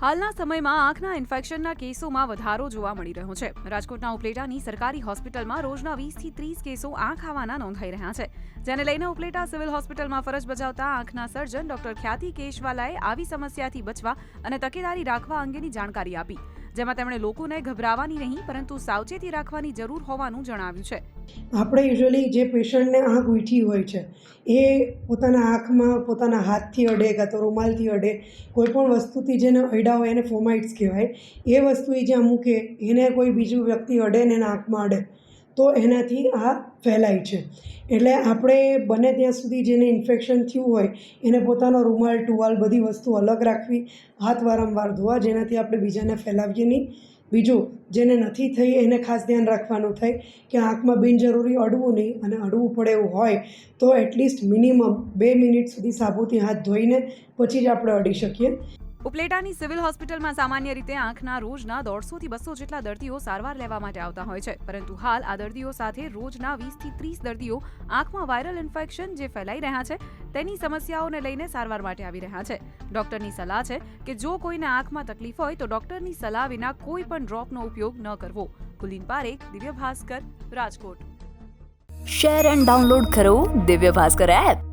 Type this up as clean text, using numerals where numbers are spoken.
હાલના સમયમાં આંખના ઇન્ફેક્શનના કેસોમાં વધારો જોવા મળી રહ્યો છે। રાજકોટના ઉપલેટાની સરકારી હોસ્પિટલમાં રોજના 20 થી 30 કેસો આંખ આવવાના નોંધાઈ રહ્યા છે, જેને લઈને ઉપલેટા સિવિલ હોસ્પિટલમાં ફરજ બજાવતા આંખના સર્જન ડોક્ટર ખ્યાતિ કેશવાલાએ આવી સમસ્યાથી બચવા અને તકેદારી રાખવા અંગેની જાણકારી આપી, જેમાં તેમણે લોકોને ગભરાવાની નહીં પરંતુ સાવચેતી રાખવાની જરૂર હોવાનું જણાવ્યું છે। આપણે યુઝ્યુઅલી જે પેશન્ટને આંખ ઉઠી હોય છે એ પોતાના આંખમાં પોતાના હાથથી અડે કાં તો રૂમાલથી અડે, કોઈપણ વસ્તુથી જેને અડ્યા હોય એને ફોમાઇટ્સ કહેવાય। એ વસ્તુ એ જ્યાં મૂકે એને કોઈ બીજું વ્યક્તિ અડે ને એના આંખમાં અડે તો એનાથી આ ફેલાય છે। એટલે આપણે બને ત્યાં સુધી જેને ઇન્ફેક્શન થયું હોય એને પોતાનો રૂમાલ, ટુવાલ બધી વસ્તુ અલગ રાખવી, હાથ વારંવાર ધોવા, જેનાથી આપણે બીજાને ફેલાવીએ નહીં। બીજું, જેને નથી થઈ એને ખાસ ધ્યાન રાખવાનું થાય કે આંખમાં બિનજરૂરી અડવું નહીં, અને અડવું પડે એવું હોય તો એટલીસ્ટ મિનિમમ 2 મિનિટ સુધી સાબુથી હાથ ધોઈને પછી જ આપણે અડી શકીએ। ઉપલેટાની સિવિલ હોસ્પિટલમાં સામાન્ય રીતે આંખના રોજના 150 થી 200 જેટલા દર્દીઓ સારવાર લેવા માટે આવતા હોય છે, પરંતુ હાલ આ દર્દીઓ સાથે રોજના 20 થી 30 દર્દીઓ આંખમાં વાયરલ ઇન્ફેક્શન જે ફેલાઈ રહ્યા છે તેની સમસ્યાઓને લઈને સારવાર માટે આવી રહ્યા છે। ડોક્ટરની સલાહ છે કે જો કોઈને આંખમાં તકલીફ હોય તો ડોક્ટરની સલાહ વિના કોઈ પણ ડ્રોપનો ઉપયોગ ન કરવો। Kulin Parekh, Divya Bhaskar, Rajkot. Share and download કરો દિવ્ય ભાસ્કર એપ।